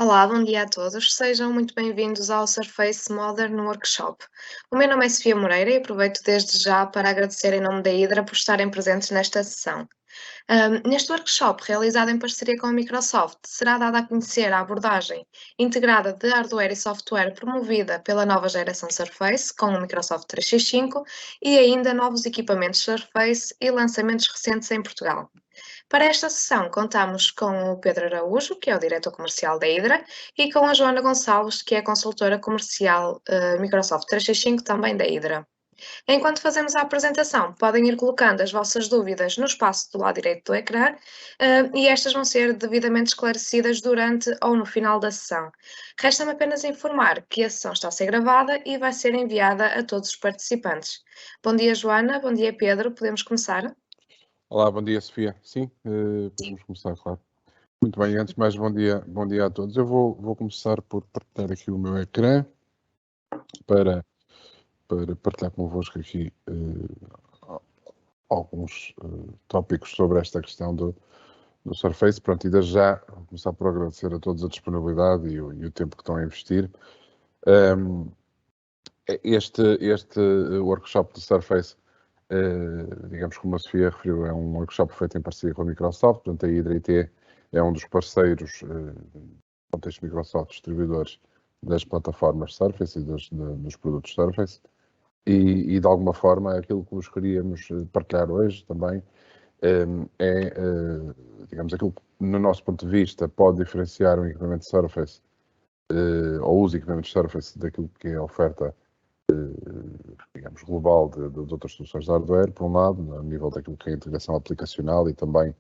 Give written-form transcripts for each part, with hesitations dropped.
Olá, bom dia a todos. Sejam muito bem-vindos ao Surface Modern Workshop. O meu nome é Sofia Moreira e aproveito desde já para agradecer em nome da Hydra por estarem presentes nesta sessão. Neste workshop, realizado em parceria com a Microsoft, será dada a conhecer a abordagem integrada de hardware e software promovida pela nova geração Surface, com o Microsoft 365, e ainda novos equipamentos Surface e lançamentos recentes em Portugal. Para esta sessão, contamos com o Pedro Araújo, que é o diretor comercial da Hydra, e com a Joana Gonçalves, que é a consultora comercial Microsoft 365, também da Hydra. Enquanto fazemos a apresentação, podem ir colocando as vossas dúvidas no espaço do lado direito do ecrã e estas vão ser devidamente esclarecidas durante ou no final da sessão. Resta-me apenas informar que a sessão está a ser gravada e vai ser enviada a todos os participantes. Bom dia, Joana. Bom dia, Pedro. Podemos começar? Olá, bom dia, Sofia. Sim, podemos começar, claro. Muito bem, antes de mais, bom dia a todos. Eu vou começar por partilhar aqui o meu ecrã para partilhar convosco aqui alguns tópicos sobre esta questão do Surface. Pronto, e desde já vou começar por agradecer a todos a disponibilidade e o tempo que estão a investir. Este workshop do Surface, digamos, como a Sofia referiu, é um workshop feito em parceria com a Microsoft. Portanto, a Hydra IT é um dos parceiros no contexto Microsoft, distribuidores das plataformas Surface e dos produtos Surface. E de alguma forma, aquilo que vos queríamos partilhar hoje também digamos, aquilo que, no nosso ponto de vista, pode diferenciar um equipamento Surface ou os equipamentos Surface daquilo que é a oferta digamos, global de outras soluções de hardware, por um lado, a nível daquilo que é a integração aplicacional e também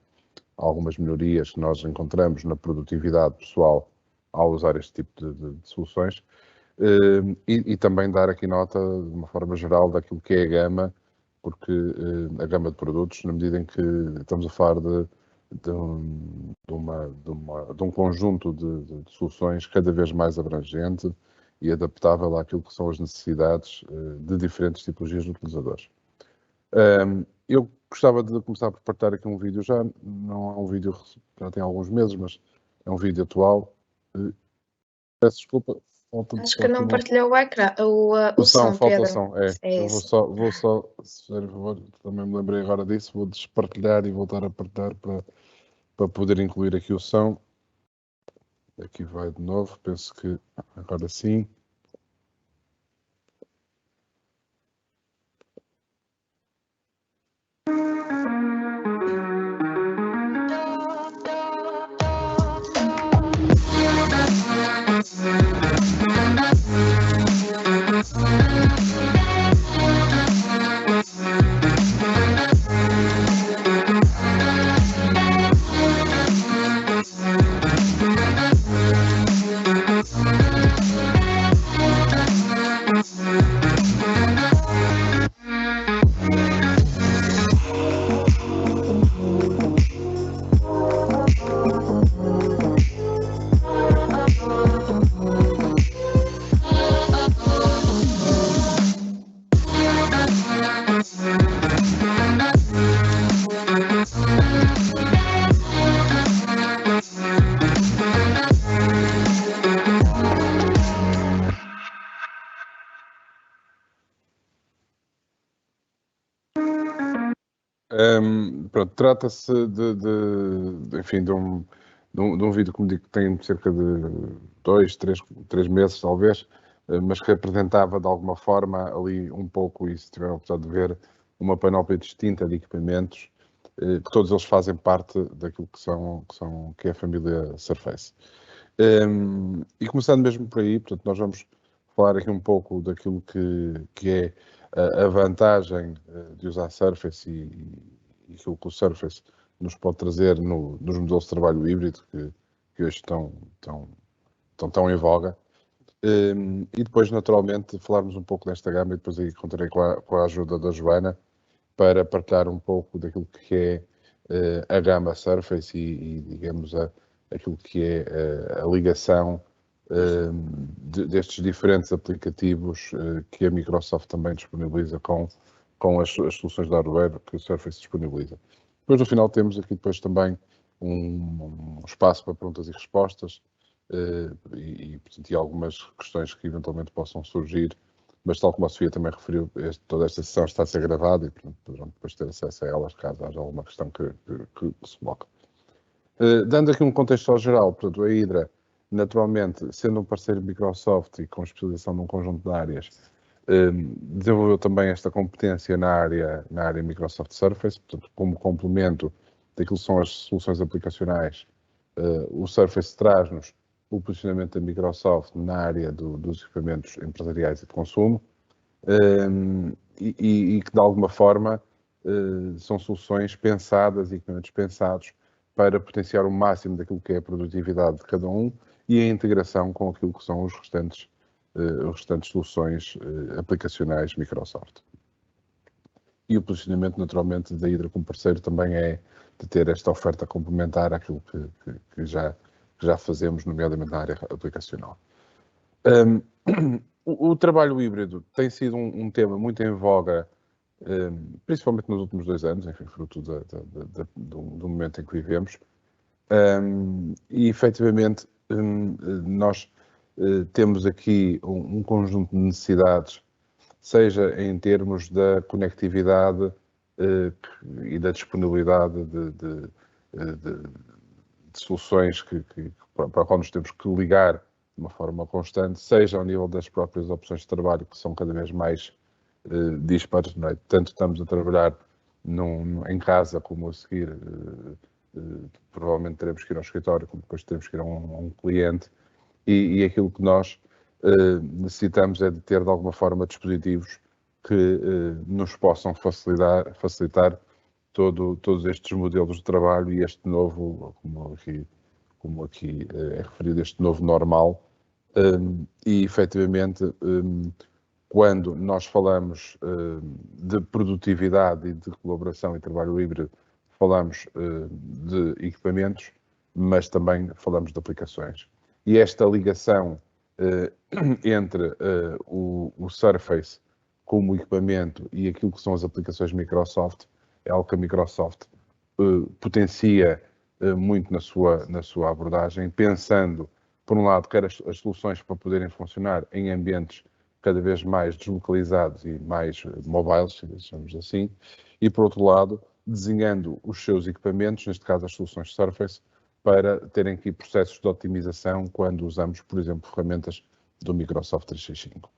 algumas melhorias que nós encontramos na produtividade pessoal ao usar este tipo de soluções, e também dar aqui nota, de uma forma geral, daquilo que é a gama, porque a gama de produtos, na medida em que estamos a falar de um conjunto de soluções cada vez mais abrangente e adaptável àquilo que são as necessidades de diferentes tipologias de utilizadores. Eu gostava de começar por partilhar aqui um vídeo, já não é um vídeo, já tem alguns meses, mas é um vídeo atual. Peço desculpa. Acho que não partilhou o ecrã, o som, falta Pedro. som, É eu isso. vou só, se fizer favor, também me lembrei agora disso, vou despartilhar e voltar a partilhar para poder incluir aqui o som. Aqui vai de novo, penso que agora sim. Pronto, trata-se enfim, de um vídeo, como digo, que tem cerca de 3 meses, talvez, mas que apresentava de alguma forma ali um pouco, e se tiveram a oportunidade de ver, uma panóplia distinta de equipamentos, que todos eles fazem parte daquilo que é a família Surface. E começando mesmo por aí, portanto, nós vamos falar aqui um pouco daquilo que é a vantagem de usar Surface e aquilo que o Surface nos pode trazer nos modelos de trabalho híbrido que hoje estão tão em voga. E depois, naturalmente, falarmos um pouco desta gama e depois aí contarei com a ajuda da Joana para partilhar um pouco daquilo que é a gama Surface e digamos, aquilo que é a ligação destes diferentes aplicativos que a Microsoft também disponibiliza com as soluções de hardware que o Surface disponibiliza. Depois, no final, temos aqui depois também um espaço para perguntas e respostas, portanto, e algumas questões que eventualmente possam surgir, mas tal como a Sofia também referiu, toda esta sessão está a ser gravada e, portanto, poderão depois ter acesso a elas caso haja alguma questão que se coloque. Dando aqui um contexto ao geral, portanto, a Hydra, naturalmente, sendo um parceiro Microsoft e com especialização num conjunto de áreas, desenvolveu também esta competência na área Microsoft Surface, portanto, como complemento daquilo que são as soluções aplicacionais, o Surface traz-nos o posicionamento da Microsoft na área dos equipamentos empresariais e de consumo, e que de alguma forma são soluções pensadas e equipamentos pensados para potenciar o máximo daquilo que é a produtividade de cada um e a integração com aquilo que são as restantes soluções aplicacionais Microsoft. E o posicionamento, naturalmente, da Hydra como parceiro também é de ter esta oferta complementar àquilo que já fazemos, nomeadamente na área aplicacional. O trabalho híbrido tem sido um tema muito em voga, principalmente nos últimos 2 anos, enfim, fruto do momento em que vivemos. E, efetivamente, nós temos aqui um conjunto de necessidades, seja em termos da conectividade e da disponibilidade de soluções para a qual nos temos que ligar de uma forma constante, seja ao nível das próprias opções de trabalho, que são cada vez mais dispares, não é? Tanto estamos a trabalhar em casa, como a seguir, provavelmente teremos que ir ao escritório, como depois teremos que ir a um cliente, e aquilo que nós necessitamos é de ter, de alguma forma, dispositivos que nos possam facilitar todos estes modelos de trabalho e este novo, como aqui é referido, este novo normal. E, efetivamente, quando nós falamos de produtividade e de colaboração e trabalho híbrido, falamos de equipamentos, mas também falamos de aplicações. E esta ligação entre o Surface como equipamento e aquilo que são as aplicações Microsoft é algo que a Microsoft potencia muito na sua abordagem, pensando, por um lado, quer as soluções para poderem funcionar em ambientes cada vez mais deslocalizados e mais mobiles, digamos assim, e, por outro lado, desenhando os seus equipamentos, neste caso as soluções Surface, para terem aqui processos de otimização quando usamos, por exemplo, ferramentas do Microsoft 365.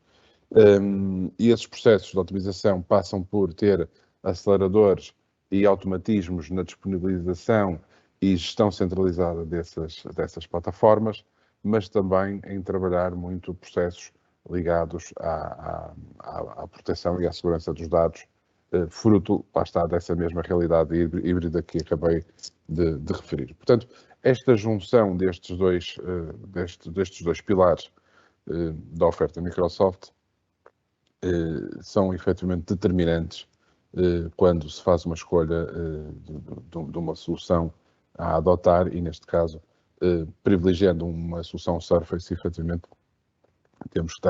E esses processos de otimização passam por ter aceleradores e automatismos na disponibilização e gestão centralizada dessas plataformas, mas também em trabalhar muito processos ligados à proteção e à segurança dos dados, fruto, lá está, dessa mesma realidade híbrida que acabei de referir. Portanto, esta junção destes dois pilares da oferta Microsoft são efetivamente determinantes quando se faz uma escolha de uma solução a adotar e, neste caso, privilegiando uma solução Surface, efetivamente, temos que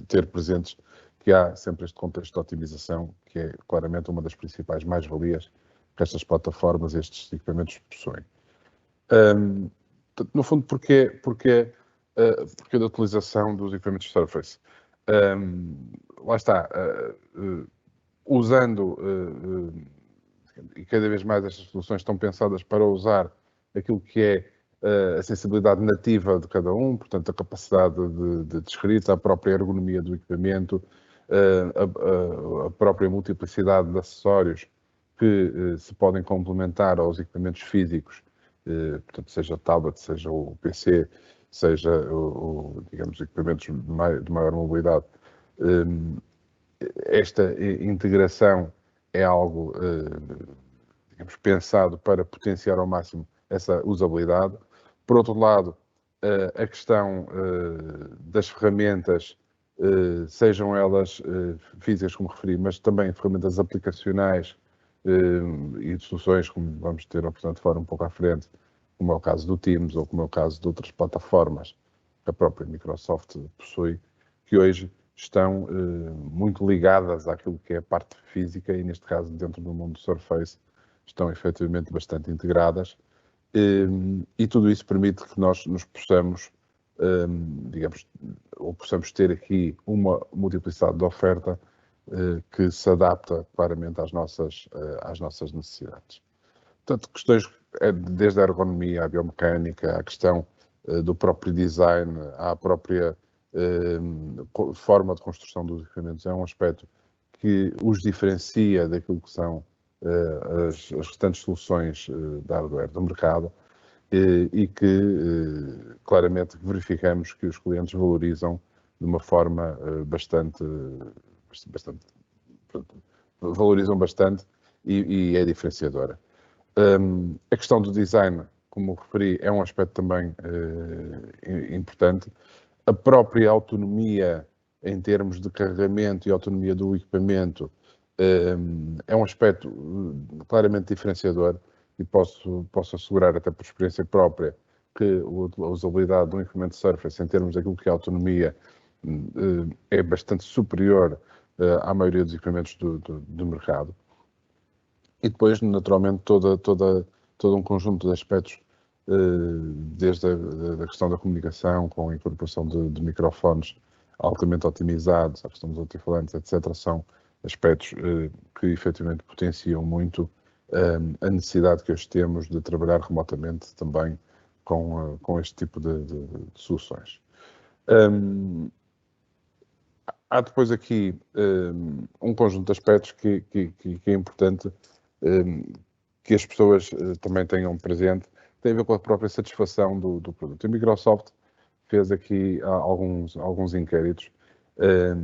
ter presentes que há sempre este contexto de otimização, que é claramente uma das principais mais-valias que estas plataformas, estes equipamentos possuem. No fundo, porquê da utilização dos equipamentos Surface? Lá está, usando, e cada vez mais estas soluções estão pensadas para usar aquilo que é a sensibilidade nativa de cada um, portanto, a capacidade de escrita, a própria ergonomia do equipamento, a própria multiplicidade de acessórios que se podem complementar aos equipamentos físicos, portanto, seja o tablet, seja o PC, seja, digamos, equipamentos de maior mobilidade. Esta integração é algo, digamos, pensado para potenciar ao máximo essa usabilidade. Por outro lado, a questão das ferramentas, sejam elas físicas, como referi, mas também ferramentas aplicacionais e de soluções, como vamos ter a oportunidade de falar um pouco à frente, como é o caso do Teams ou como é o caso de outras plataformas que a própria Microsoft possui, que hoje estão muito ligadas àquilo que é a parte física e, neste caso, dentro do mundo do Surface, estão efetivamente bastante integradas. E tudo isso permite que nós nos possamos digamos, ou possamos ter aqui uma multiplicidade de oferta que se adapta claramente às nossas necessidades. Portanto, questões desde a ergonomia, à biomecânica, à questão do próprio design, à própria forma de construção dos equipamentos, é um aspecto que os diferencia daquilo que são as restantes soluções de hardware do mercado e que claramente verificamos que os clientes valorizam de uma forma valorizam bastante e é diferenciadora. A questão do design, como referi, é um aspecto também importante. A própria autonomia em termos de carregamento e autonomia do equipamento é um aspecto claramente diferenciador e posso assegurar, até por experiência própria, que a usabilidade de um equipamento Surface, em termos daquilo que é a autonomia, é bastante superior à maioria dos equipamentos do mercado. E depois, naturalmente, todo um conjunto de aspectos, desde a questão da comunicação, com a incorporação de microfones altamente otimizados, a questão dos altifalantes, etc., são aspectos que efetivamente potenciam muito a necessidade que hoje temos de trabalhar remotamente também com este tipo de soluções. Há depois aqui um conjunto de aspectos que é importante que as pessoas também tenham presente, tem a ver com a própria satisfação do produto. A Microsoft fez aqui alguns inquéritos. A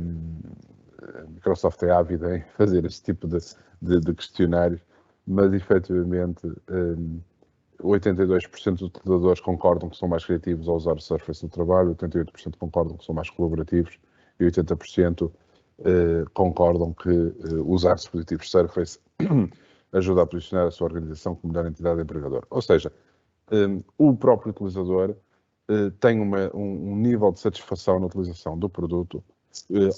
Microsoft é ávida em fazer este tipo de questionários, mas efetivamente 82% dos utilizadores concordam que são mais criativos ao usar o Surface no trabalho, 88% concordam que são mais colaborativos e 80% concordam que usar dispositivos Surface ajuda a posicionar a sua organização como melhor entidade empregadora. Ou seja, o próprio utilizador tem um nível de satisfação na utilização do produto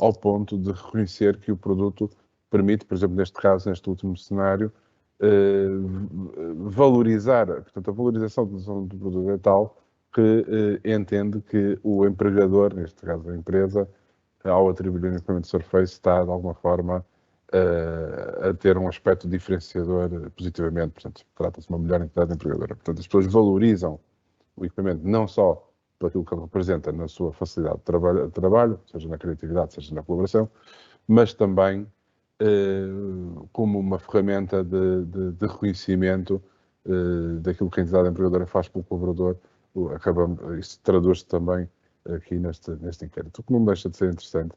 ao ponto de reconhecer que o produto permite, por exemplo, neste caso, neste último cenário, valorizar, portanto, a valorização da utilização do produto é tal que entende que o empregador, neste caso a empresa, ao atribuir o equipamento Surface, está de alguma forma a ter um aspecto diferenciador positivamente. Portanto, trata-se de uma melhor entidade empregadora. Portanto, as pessoas valorizam o equipamento não só por aquilo que ele representa na sua facilidade de trabalho, seja na criatividade, seja na colaboração, mas também como uma ferramenta de reconhecimento daquilo que a entidade empregadora faz pelo colaborador. Isso traduz-se também aqui neste inquérito, o que não deixa de ser interessante,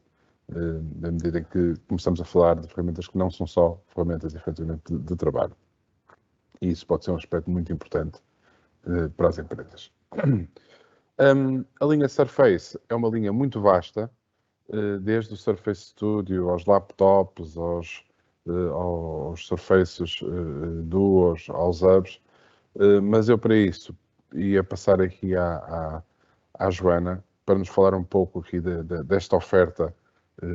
na medida em que começamos a falar de ferramentas que não são só ferramentas, efetivamente, de trabalho. E isso pode ser um aspecto muito importante para as empresas. A linha Surface é uma linha muito vasta, desde o Surface Studio, aos laptops, aos Surfaces Duos, aos Hubs, mas eu para isso ia passar aqui à Joana, para nos falar um pouco aqui desta oferta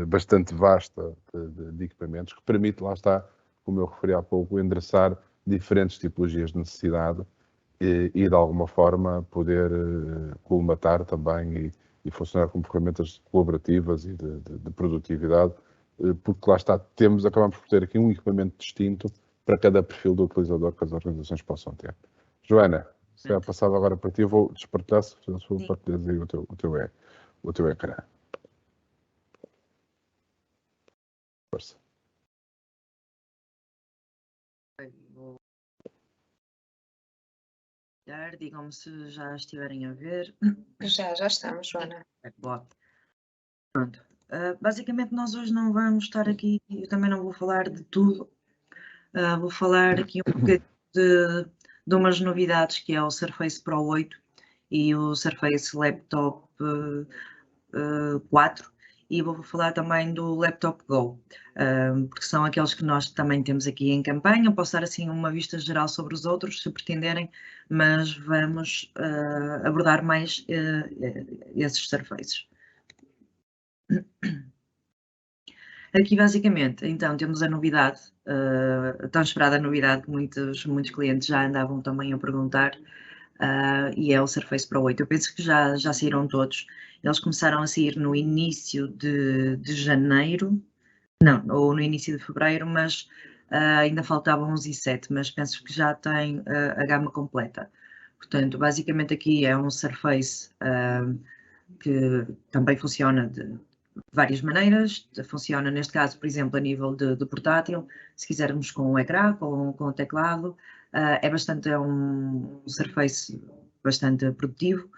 bastante vasta de equipamentos, que permite, lá está, como eu referi há pouco, endereçar diferentes tipologias de necessidade e de alguma forma poder colmatar também e funcionar como ferramentas colaborativas e de produtividade, porque lá está, acabamos por ter aqui um equipamento distinto para cada perfil do utilizador que as organizações possam ter. Joana, se é passado agora para ti, eu vou despartilhar, se for partilhar aí o teu ecrã. Força. Vou olhar, digam-me se já estiverem a ver. Já estamos, Joana. Boa. Pronto. Basicamente, nós hoje não vamos estar aqui, eu também não vou falar de tudo. Vou falar aqui um bocadinho de umas novidades, que é o Surface Pro 8 e o Surface Laptop 4, e vou falar também do Laptop Go, porque são aqueles que nós também temos aqui em campanha. Posso dar assim uma vista geral sobre os outros, se pretenderem, mas vamos abordar mais esses Surfaces. Aqui basicamente, então, temos a novidade, a tão esperada novidade que muitos clientes já andavam também a perguntar, e é o Surface Pro 8. Eu penso que já saíram todos. Eles começaram a sair no início de janeiro, não, ou no início de fevereiro, mas ainda faltavam uns i7, mas penso que já tem a gama completa. Portanto, basicamente aqui é um Surface que também funciona de várias maneiras. Funciona, neste caso, por exemplo, a nível de portátil, se quisermos com o ecrã, com o teclado, é um Surface bastante produtivo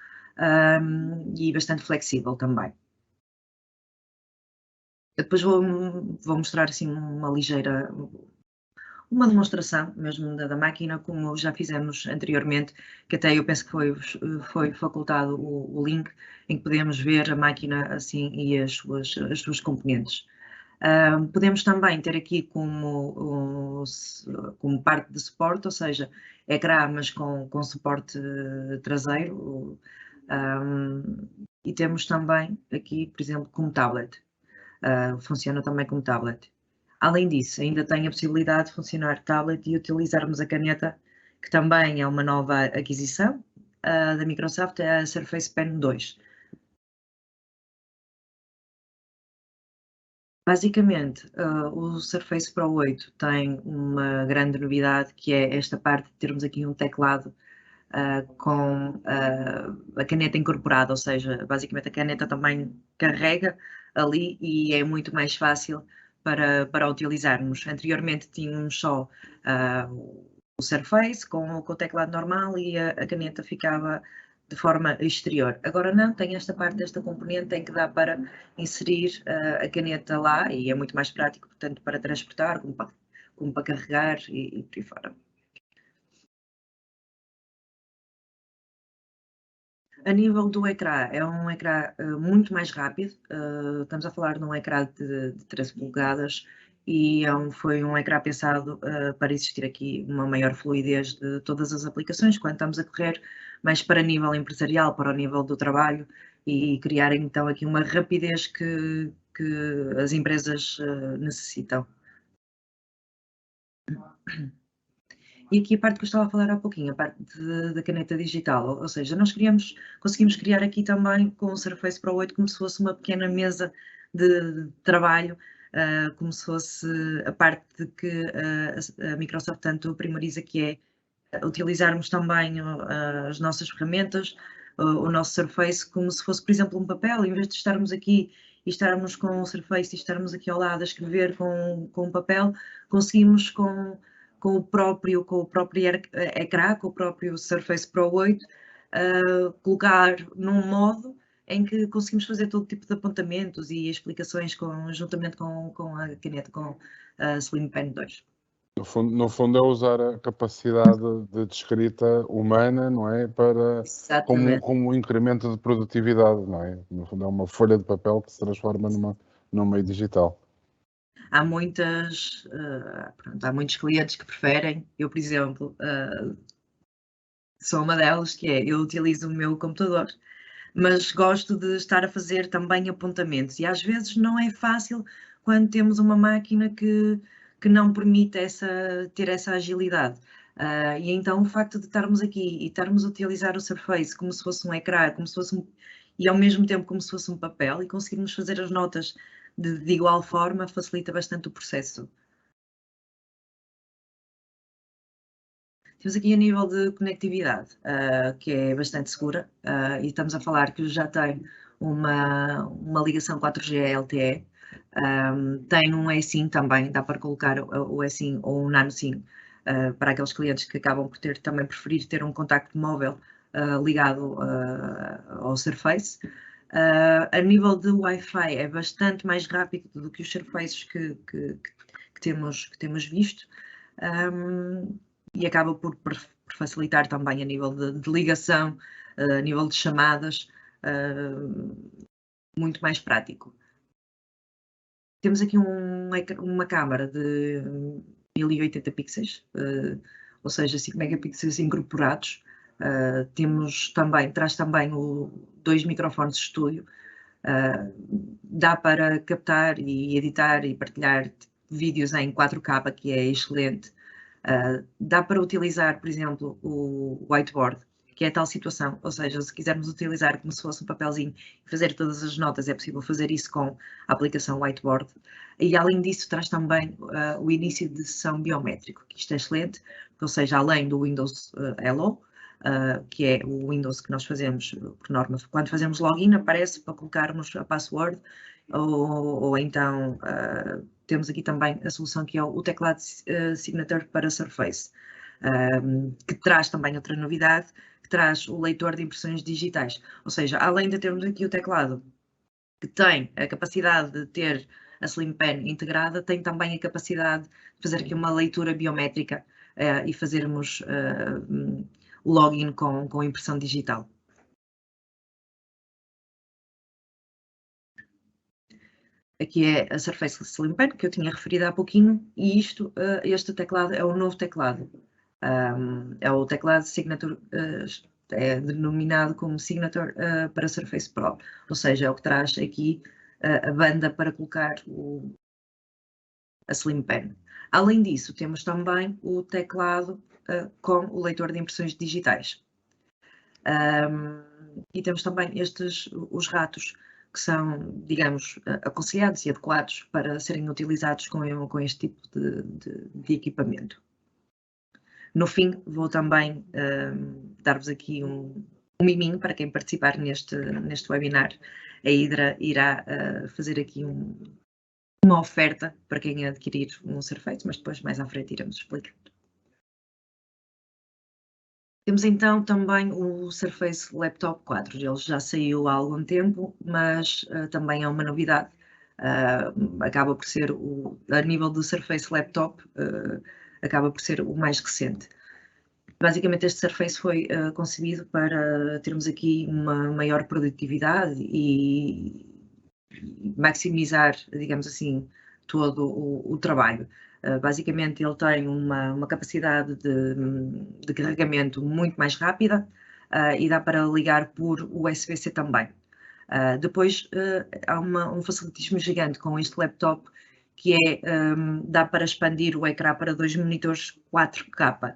e bastante flexível também. Eu depois vou mostrar assim uma demonstração mesmo da máquina, como já fizemos anteriormente, que até eu penso que foi facultado o link em que podemos ver a máquina assim e as suas componentes. Podemos também ter aqui como parte de suporte, ou seja, ecrã, mas com suporte traseiro. E temos também aqui, por exemplo, como tablet. Funciona também como tablet. Além disso, ainda tem a possibilidade de funcionar tablet e utilizarmos a caneta, que também é uma nova aquisição da Microsoft, é a Surface Pen 2. Basicamente, o Surface Pro 8 tem uma grande novidade, que é esta parte de termos aqui um teclado com a caneta incorporada, ou seja, basicamente a caneta também carrega ali e é muito mais fácil para utilizarmos. Anteriormente tínhamos só o Surface com o teclado normal e a caneta ficava de forma exterior. Agora não, tem esta parte desta componente em que dá para inserir a caneta lá e é muito mais prático, tanto para transportar como para carregar e por aí fora. A nível do ecrã, é um ecrã muito mais rápido, estamos a falar de um ecrã de 13 polegadas e foi um ecrã pensado para existir aqui uma maior fluidez de todas as aplicações, quando estamos a correr mais para nível empresarial, para o nível do trabalho e criar então aqui uma rapidez que as empresas necessitam. E aqui a parte que eu estava a falar há pouquinho, a parte da caneta digital, ou seja, nós conseguimos criar aqui também com o Surface Pro 8 como se fosse uma pequena mesa de trabalho, como se fosse a parte que a Microsoft tanto primoriza, que é utilizarmos também as nossas ferramentas, o nosso Surface, como se fosse, por exemplo, um papel, em vez de estarmos aqui e estarmos com o Surface e estarmos aqui ao lado a escrever com um papel, conseguimos com o próprio ecrã, com o próprio Surface Pro 8, colocar num modo em que conseguimos fazer todo tipo de apontamentos e explicações juntamente com a caneta, com a Slim Pen 2. No fundo é usar a capacidade de escrita humana, não é? Como um incremento de produtividade, não é? No fundo é uma folha de papel que se transforma num meio digital. Há muitos clientes que preferem, eu por exemplo, sou uma delas, que é, eu utilizo o meu computador, mas gosto de estar a fazer também apontamentos e às vezes não é fácil quando temos uma máquina que não permite ter essa agilidade. E então o facto de estarmos aqui e estarmos a utilizar o Surface como se fosse um ecrã, e ao mesmo tempo como se fosse um papel, e conseguirmos fazer as notas de igual forma, facilita bastante o processo. Temos aqui a nível de conectividade, que é bastante segura, e estamos a falar que já tem uma ligação 4G LTE, tem um eSIM também, dá para colocar o eSIM ou um nano SIM para aqueles clientes que acabam por também preferir ter um contacto móvel ligado ao Surface. A nível de Wi-Fi é bastante mais rápido do que os Surfaces que temos visto. E acaba por facilitar também a nível de ligação, a nível de chamadas, muito mais prático. Temos aqui uma câmara de 1080 pixels, ou seja, 5 megapixels incorporados. Traz também 2 microfones de estúdio. Dá para captar e editar e partilhar vídeos em 4K, que é excelente. Dá para utilizar, por exemplo, o whiteboard que é a tal situação, ou seja, se quisermos utilizar como se fosse um papelzinho e fazer todas as notas, é possível fazer isso com a aplicação Whiteboard. E além disso traz também o início de sessão biométrico, que isto é excelente, ou seja, além do Windows Hello, que é o Windows que nós fazemos, por norma, quando fazemos login aparece para colocarmos a password, ou então temos aqui também a solução que é o teclado Signature para Surface, que traz também outra novidade, que traz o leitor de impressões digitais, ou seja, além de termos aqui o teclado que tem a capacidade de ter a Slim Pen integrada, tem também a capacidade de fazer aqui uma leitura biométrica e fazermos o login com impressão digital. Aqui é a Surface Slim Pen, que eu tinha referido há pouquinho, e este teclado é o novo teclado. É o teclado Signature, é denominado como Signature para Surface Pro, ou seja, é o que traz aqui a banda para colocar a Slim Pen. Além disso, temos também o teclado com o leitor de impressões digitais. E temos também os ratos, que são, digamos, aconselhados e adequados para serem utilizados com este tipo de equipamento. No fim, vou também dar-vos aqui um miminho para quem participar neste webinar. A Hydra irá fazer aqui uma oferta para quem adquirir um Surface, mas depois mais à frente iremos explicar. Temos então também o Surface Laptop 4, ele já saiu há algum tempo, mas também é uma novidade, acaba por ser, a nível do Surface Laptop, acaba por ser o mais recente. Basicamente este Surface foi concebido para termos aqui uma maior produtividade e maximizar, digamos assim, todo o trabalho. Basicamente ele tem uma capacidade de carregamento muito mais rápida e dá para ligar por USB-C também. Depois há um facilitismo gigante com este laptop, que é, dá para expandir o ecrã para 2 monitores 4K.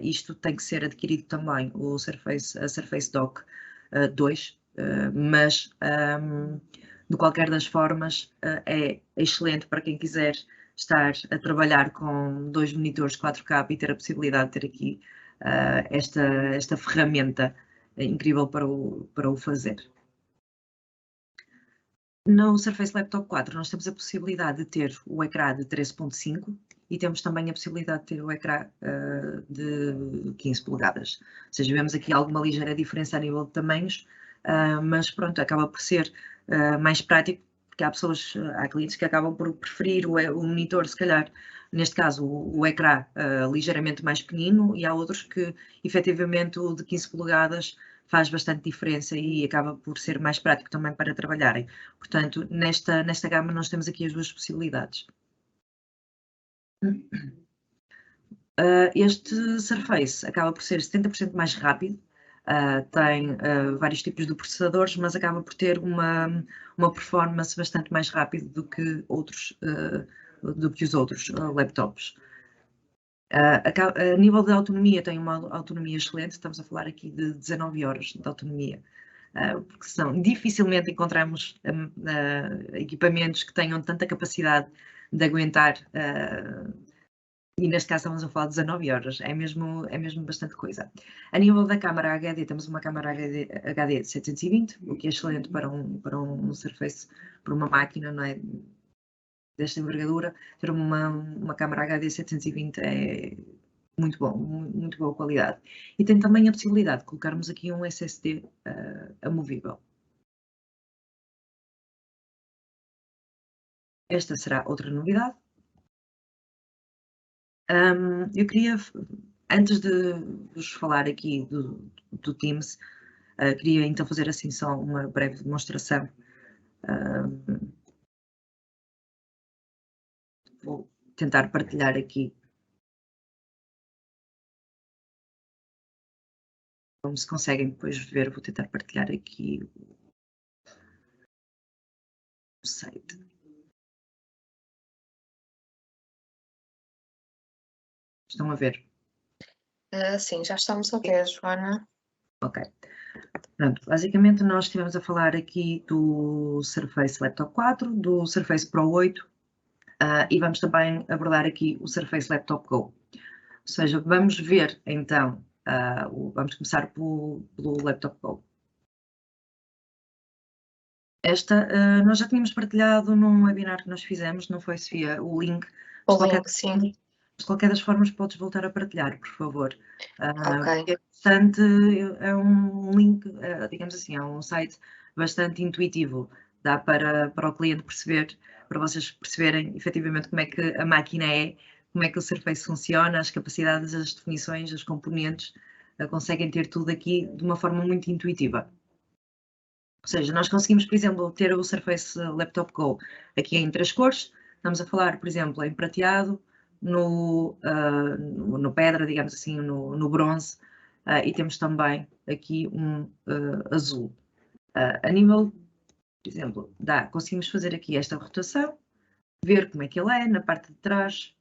Isto tem que ser adquirido também, a Surface Dock 2, mas de qualquer das formas é excelente para quem quiser estar a trabalhar com 2 monitores 4K e ter a possibilidade de ter aqui esta ferramenta incrível para o fazer. No Surface Laptop 4 nós temos a possibilidade de ter o ecrã de 13.5 e temos também a possibilidade de ter o ecrã de 15 polegadas. Ou seja, vemos aqui alguma ligeira diferença a nível de tamanhos, mas pronto, acaba por ser mais prático, porque há clientes que acabam por preferir o monitor, se calhar, neste caso, o ecrã ligeiramente mais pequenino, e há outros que, efetivamente, o de 15 polegadas faz bastante diferença e acaba por ser mais prático também para trabalharem. Portanto, nesta gama nós temos aqui as duas possibilidades. Este Surface acaba por ser 70% mais rápido, tem vários tipos de processadores, mas acaba por ter uma performance bastante mais rápida do que os outros laptops. A nível de autonomia, tem uma autonomia excelente, estamos a falar aqui de 19 horas de autonomia, porque dificilmente encontramos equipamentos que tenham tanta capacidade de aguentar, e neste caso estamos a falar de 19 horas, é mesmo bastante coisa. A nível da câmara HD, temos uma câmara HD de 720, o que é excelente para um Surface, para uma máquina, não é, desta envergadura. Ter uma câmara HD 720 é muito bom, muito boa qualidade. E tem também a possibilidade de colocarmos aqui um SSD amovível. Esta será outra novidade. Eu queria, antes de vos falar aqui do Teams, queria então fazer assim só uma breve demonstração. Vou tentar partilhar aqui. Como se conseguem depois ver, vou tentar partilhar aqui o site. Estão a ver? Sim, já estamos a ver, Joana. Ok. Pronto, basicamente nós estivemos a falar aqui do Surface Laptop 4, do Surface Pro 8 e vamos também abordar aqui o Surface Laptop Go. Ou seja, vamos ver então, vamos começar pelo Laptop Go. Nós já tínhamos partilhado num webinar que nós fizemos, não foi, Sofia, o link? O link, sim. De qualquer das formas, podes voltar a partilhar, por favor. Ok. É bastante, é um link, digamos assim, é um site bastante intuitivo. Dá para o cliente perceber, para vocês perceberem efetivamente como é que a máquina é, como é que o Surface funciona, as capacidades, as definições, os componentes, conseguem ter tudo aqui de uma forma muito intuitiva. Ou seja, nós conseguimos, por exemplo, ter o Surface Laptop Go aqui em 3 cores. Estamos a falar, por exemplo, em prateado, no pedra, digamos assim, no bronze, e temos também aqui um azul. A nível, por exemplo, conseguimos fazer aqui esta rotação, ver como é que ele é na parte de trás.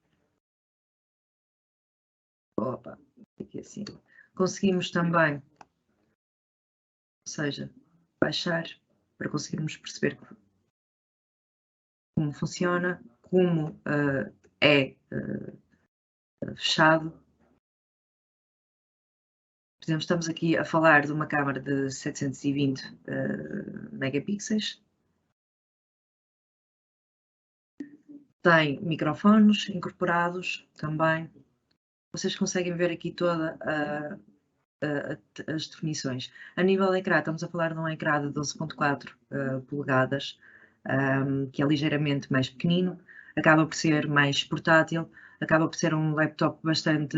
Opa, aqui assim. Conseguimos também, ou seja, baixar para conseguirmos perceber como funciona, como é fechado. Por exemplo, estamos aqui a falar de uma câmara de 720 megapixels. Tem microfones incorporados também. Vocês conseguem ver aqui todas as definições. A nível de ecrã, estamos a falar de um ecrã de 12.4 polegadas, que é ligeiramente mais pequenino, acaba por ser mais portátil, acaba por ser um laptop bastante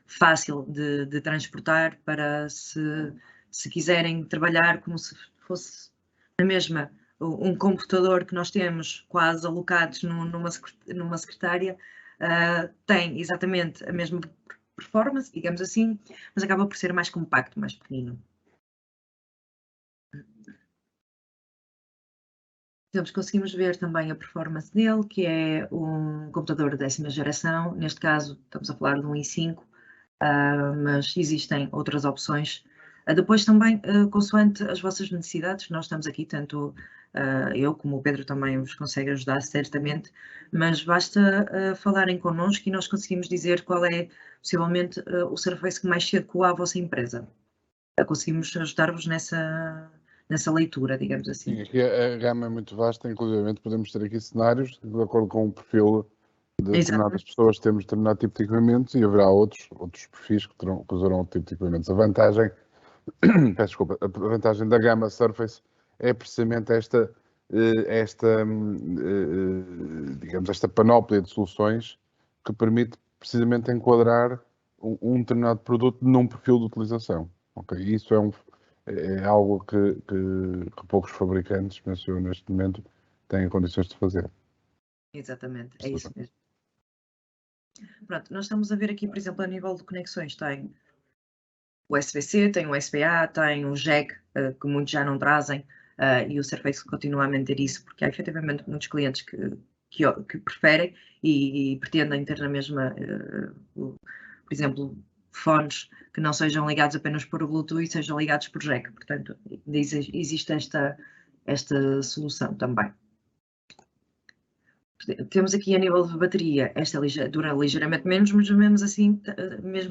fácil de transportar para se quiserem trabalhar como se fosse na mesma um computador que nós temos quase alocados numa secretária, tem exatamente a mesma performance, digamos assim, mas acaba por ser mais compacto, mais pequenino. Conseguimos ver também a performance dele, que é um computador de 10ª geração. Neste caso, estamos a falar de um i5, mas existem outras opções. Depois também, consoante as vossas necessidades, nós estamos aqui, tanto eu como o Pedro também vos consegue ajudar, certamente, mas basta falarem connosco e nós conseguimos dizer qual é, possivelmente, o Surface que mais se adequa à vossa empresa. Conseguimos ajudar-vos nessa leitura, digamos assim. Sim, aqui a gama é muito vasta, inclusive podemos ter aqui cenários de acordo com o perfil de determinadas pessoas, temos determinado tipo de equipamentos e haverá outros perfis que usarão outro tipo de equipamentos. A vantagem, peço desculpa, a vantagem da gama Surface é precisamente digamos, esta panóplia de soluções que permite precisamente enquadrar um determinado produto num perfil de utilização. Okay? Isso é algo que poucos fabricantes, penso eu, neste momento, têm condições de fazer. Exatamente, é isso mesmo. Pronto, nós estamos a ver aqui, por exemplo, a nível de conexões, tem o USB-C, tem o USB-A, tem o jack, que muitos já não trazem, e o Surface continua a manter isso, porque há efetivamente muitos clientes que preferem e pretendem ter na mesma, por exemplo, fones que não sejam ligados apenas por Bluetooth e sejam ligados por jack. Portanto, existe esta solução também. Temos aqui a nível de bateria, esta dura ligeiramente menos, mas mesmo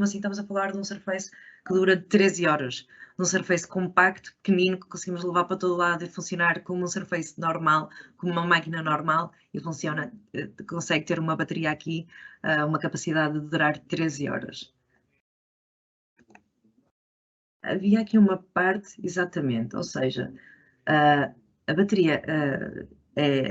assim estamos a falar de um Surface que dura 13 horas. Um Surface compacto, pequenino, que conseguimos levar para todo lado e funcionar como um Surface normal, como uma máquina normal, e funciona, consegue ter uma bateria aqui, uma capacidade de durar 13 horas. Havia aqui uma parte, exatamente, ou seja, a bateria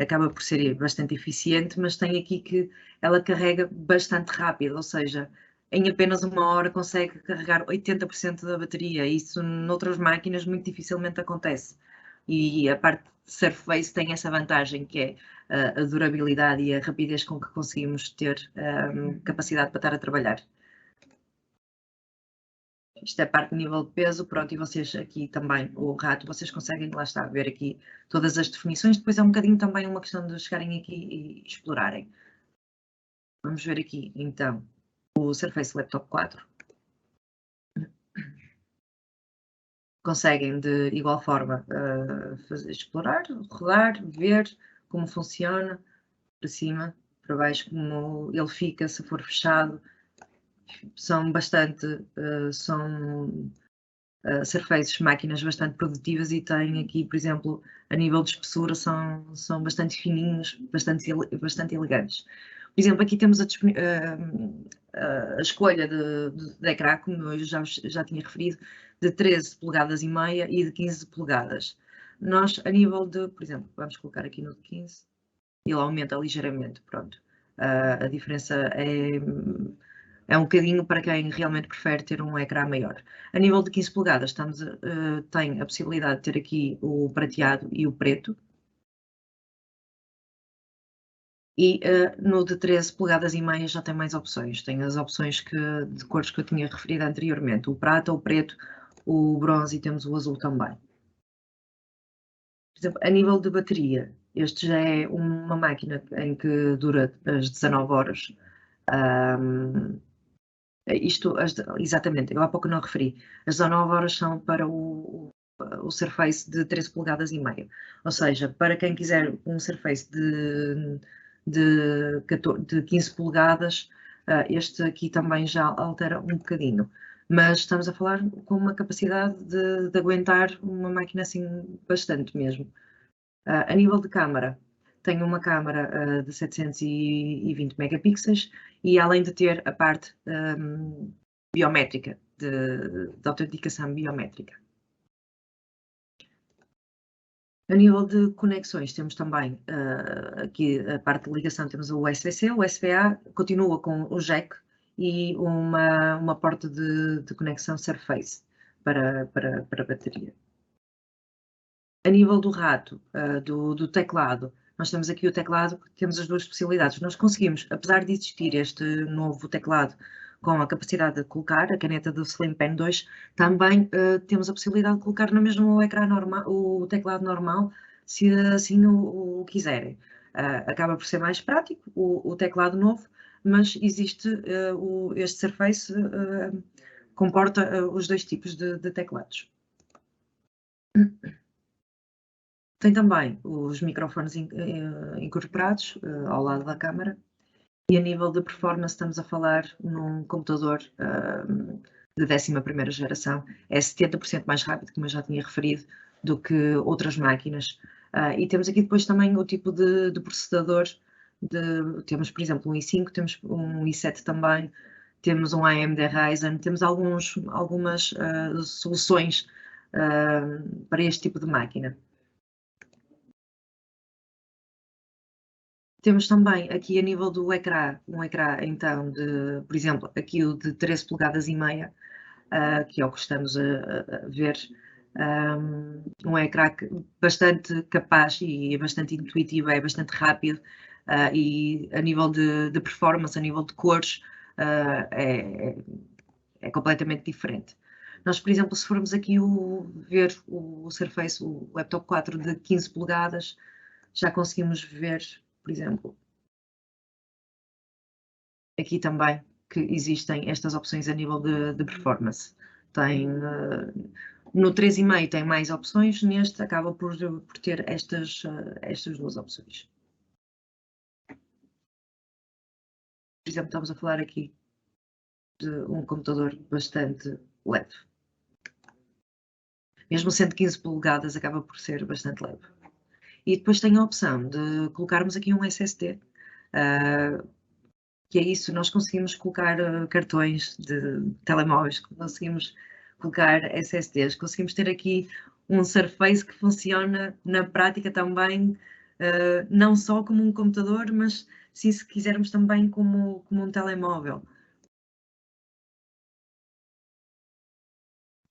acaba por ser bastante eficiente, mas tem aqui que ela carrega bastante rápido, ou seja, em apenas 1 hora consegue carregar 80% da bateria. Isso noutras máquinas muito dificilmente acontece. E a parte de Surface tem essa vantagem, que é a durabilidade e a rapidez com que conseguimos ter capacidade para estar a trabalhar. Isto é a parte de nível de peso, pronto, e vocês aqui também, o rato, vocês conseguem, lá está, ver aqui todas as definições, depois é um bocadinho também uma questão de chegarem aqui e explorarem. Vamos ver aqui, então, o Surface Laptop 4. conseguem de igual forma explorar, rodar, ver como funciona, para cima, para baixo, como ele fica se for fechado. São bastante, surfaces, máquinas bastante produtivas e têm aqui, por exemplo, a nível de espessura são bastante fininhos, bastante elegantes. Por exemplo, aqui temos a escolha de ecrã, como eu já tinha referido, de 13 polegadas e meia e de 15 polegadas. Nós, a nível de, por exemplo, vamos colocar aqui no de 15, ele aumenta ligeiramente, pronto. A diferença é um bocadinho para quem realmente prefere ter um ecrã maior. A nível de 15 polegadas, tem a possibilidade de ter aqui o prateado e o preto. E no de 13 polegadas e meia já tem mais opções. Tem as opções de cores que eu tinha referido anteriormente. O prata, o preto, o bronze e temos o azul também. Por exemplo, a nível de bateria, este já é uma máquina em que dura as 19 horas. Exatamente, eu há pouco não referi. As 19 horas são para o Surface de 13 polegadas e meia. Ou seja, para quem quiser um Surface de 15 polegadas, este aqui também já altera um bocadinho. Mas estamos a falar com uma capacidade de aguentar uma máquina assim bastante mesmo. A nível de câmara, tenho uma câmara de 720 megapixels e além de ter a parte biométrica, de autenticação biométrica. A nível de conexões, temos também aqui a parte de ligação, temos o USB-C, o USB-A, continua com o jack e uma porta de conexão Surface para bateria. A nível do rato, do teclado, nós temos aqui o teclado, temos as duas possibilidades. Nós conseguimos, apesar de existir este novo teclado com a capacidade de colocar a caneta do Slim Pen 2, também temos a possibilidade de colocar no mesmo ecrã normal, o teclado normal, se assim o quiserem. Acaba por ser mais prático o teclado novo, mas existe este Surface comporta os dois tipos de teclados. Tem também os microfones incorporados ao lado da câmara e a nível de performance estamos a falar num computador de 11ª geração, é 70% mais rápido, como eu já tinha referido, do que outras máquinas. E temos aqui depois também o tipo de processador, temos por exemplo um i5, temos um i7 também, temos um AMD Ryzen, temos algumas soluções para este tipo de máquina. Temos também aqui a nível do ecrã, um ecrã então por exemplo, aqui o de 13 polegadas e meia, que é o que estamos a ver, um ecrã bastante capaz e bastante intuitivo, é bastante rápido e a nível de performance, a nível de cores, é completamente diferente. Nós, por exemplo, se formos aqui ver o Surface, o Laptop 4 de 15 polegadas, já conseguimos ver, por exemplo, aqui também que existem estas opções a nível de performance. No 3,5 tem mais opções, neste acaba por ter estas duas opções. Por exemplo, estamos a falar aqui de um computador bastante leve. Mesmo sendo 15 polegadas, acaba por ser bastante leve. E depois tem a opção de colocarmos aqui um SSD, que é isso, nós conseguimos colocar cartões de telemóveis, conseguimos colocar SSDs, conseguimos ter aqui um Surface que funciona na prática também, não só como um computador, mas sim, se quisermos também como um telemóvel.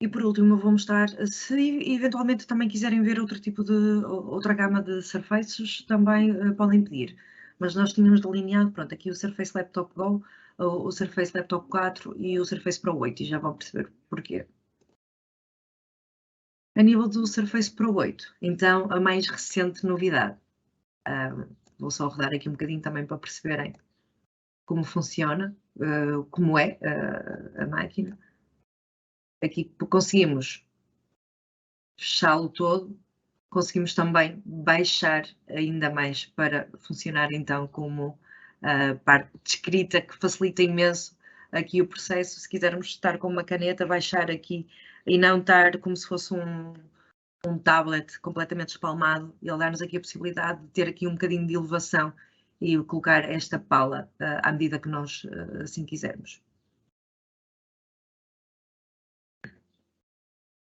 E por último, eu vou mostrar, se eventualmente também quiserem ver outra gama de Surfaces, também podem pedir. Mas nós tínhamos delineado, pronto, aqui o Surface Laptop Go, o Surface Laptop 4 e o Surface Pro 8, e já vão perceber porquê. A nível do Surface Pro 8, então, a mais recente novidade. Vou só rodar aqui um bocadinho também para perceberem como funciona, como é a máquina. Aqui conseguimos fechá-lo todo, conseguimos também baixar ainda mais para funcionar então como a parte de escrita, que facilita imenso aqui o processo. Se quisermos estar com uma caneta, baixar aqui e não estar como se fosse um tablet completamente espalmado, ele dá-nos aqui a possibilidade de ter aqui um bocadinho de elevação e colocar esta pala à medida que nós assim quisermos.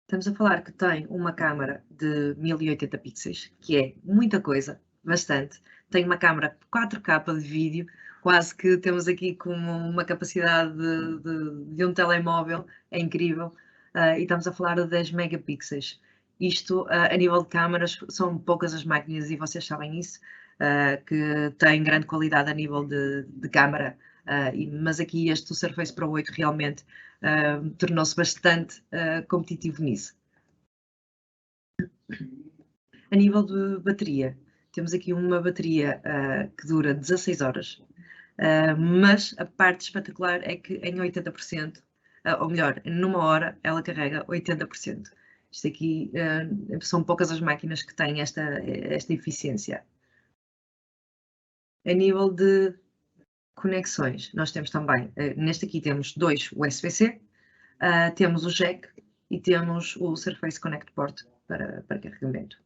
Estamos a falar que tem uma câmara de 1080 pixels, que é muita coisa, bastante. Tem uma câmara 4K de vídeo, quase que temos aqui como uma capacidade de um telemóvel, é incrível. E estamos a falar de 10 megapixels. Isto, a nível de câmaras, são poucas as máquinas, e vocês sabem isso, que têm grande qualidade a nível de câmara. Mas aqui este, o Surface Pro 8, realmente tornou-se bastante competitivo nisso. A nível de bateria, temos aqui uma bateria que dura 16 horas, mas a parte espetacular é que em 80%, ou melhor, numa hora, ela carrega 80%. Isto aqui são poucas as máquinas que têm esta eficiência. A nível de conexões, nós temos também, neste aqui temos 2 USB-C, temos o jack e temos o Surface Connect Port para carregamento.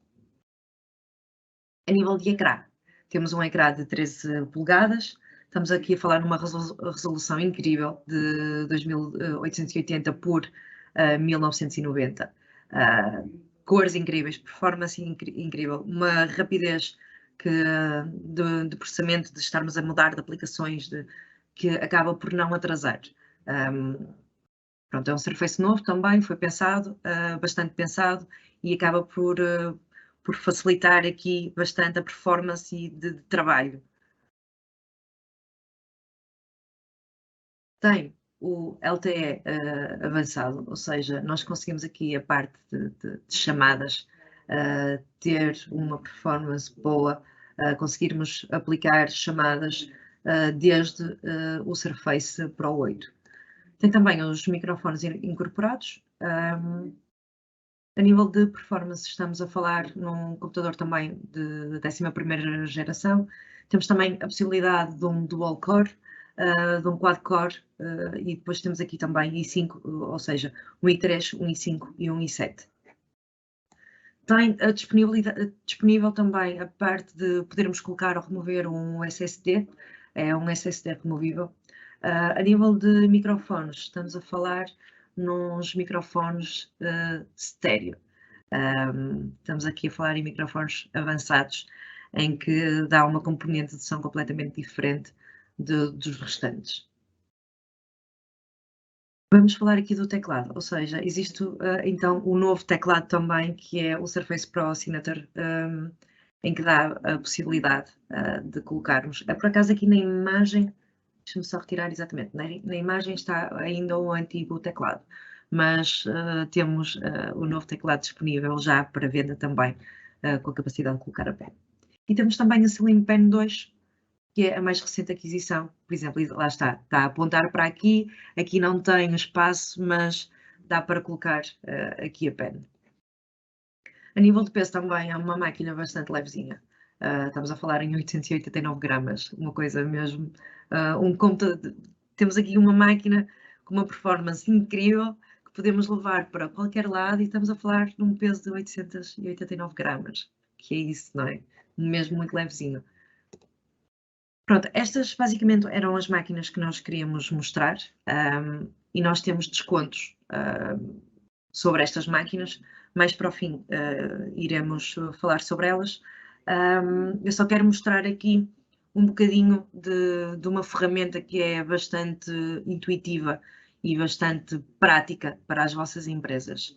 A nível de ecrã, temos um ecrã de 13 polegadas, estamos aqui a falar numa resolução incrível de 2880 por 1990. Cores incríveis, performance incrível, uma rapidez de processamento, de estarmos a mudar de aplicações, que acaba por não atrasar. Pronto, é um Surface novo também, foi pensado, bastante pensado, e acaba por facilitar aqui bastante a performance de trabalho. Tem o LTE avançado, ou seja, nós conseguimos aqui a parte de chamadas ter uma performance boa, conseguirmos aplicar chamadas desde o Surface Pro 8. Tem também os microfones incorporados. A nível de performance, estamos a falar num computador também de 11ª geração. Temos também a possibilidade de um dual core, de um quad core, e depois temos aqui também i5, ou seja, um i3, um i5 e um i7. Tem disponível também a parte de podermos colocar ou remover um SSD, é um SSD removível. A nível de microfones, estamos a falar nos microfones estéreo. Estamos aqui a falar em microfones avançados, em que dá uma componente de som completamente diferente dos restantes. Vamos falar aqui do teclado, ou seja, existe então o novo teclado também, que é o Surface Pro Signature, em que dá a possibilidade de colocarmos. Por acaso aqui na imagem, deixa-me só retirar exatamente, na imagem está ainda o antigo teclado, mas temos o novo teclado disponível já para venda também, com a capacidade de colocar a pen. E temos também a Slim Pen 2, que é a mais recente aquisição, por exemplo, lá está a apontar para aqui não tem espaço, mas dá para colocar aqui a pen. A nível de peso também é uma máquina bastante levezinha, estamos a falar em 889 gramas, uma coisa mesmo, temos aqui uma máquina com uma performance incrível, que podemos levar para qualquer lado, e estamos a falar num peso de 889 gramas, que é isso, não é? Mesmo muito levezinho. Pronto, estas basicamente eram as máquinas que nós queríamos mostrar, e nós temos descontos sobre estas máquinas. Mais para o fim iremos falar sobre elas. Eu só quero mostrar aqui um bocadinho de uma ferramenta que é bastante intuitiva e bastante prática para as vossas empresas.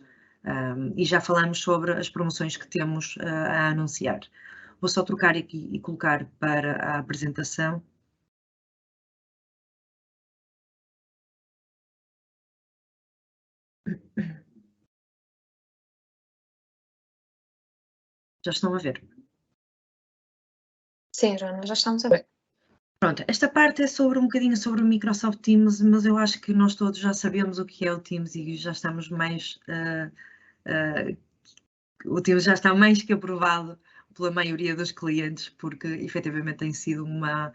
E já falamos sobre as promoções que temos a anunciar. Vou só trocar aqui e colocar para a apresentação. Já estão a ver? Sim, Joana, já estamos a ver. Pronto, esta parte é sobre um bocadinho sobre o Microsoft Teams, mas eu acho que nós todos já sabemos o que é o Teams e já estamos mais o Teams já está mais que aprovado pela maioria dos clientes, porque efetivamente tem sido uma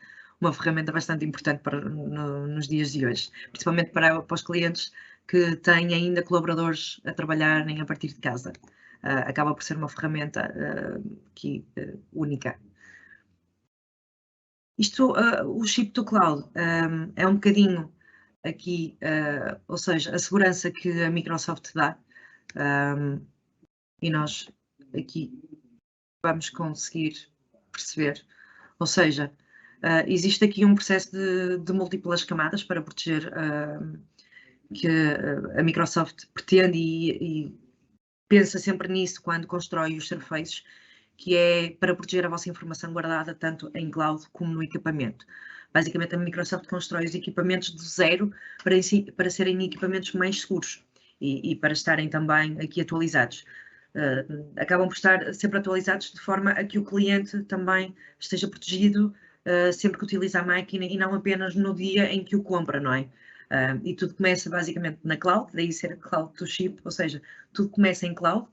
ferramenta bastante importante nos dias de hoje, principalmente para os clientes que têm ainda colaboradores a trabalharem a partir de casa. Acaba por ser uma ferramenta única. Isto, o Ship to Cloud, é um bocadinho aqui, ou seja, a segurança que a Microsoft dá, e nós aqui vamos conseguir perceber, ou seja, existe aqui um processo de múltiplas camadas para proteger, que a Microsoft pretende e pensa sempre nisso quando constrói os surfaces, que é para proteger a vossa informação guardada tanto em cloud como no equipamento. Basicamente, a Microsoft constrói os equipamentos do zero para serem equipamentos mais seguros e para estarem também aqui atualizados. Acabam por estar sempre atualizados de forma a que o cliente também esteja protegido sempre que utiliza a máquina e não apenas no dia em que o compra, não é? E tudo começa basicamente na cloud, daí ser cloud to ship, ou seja, tudo começa em cloud,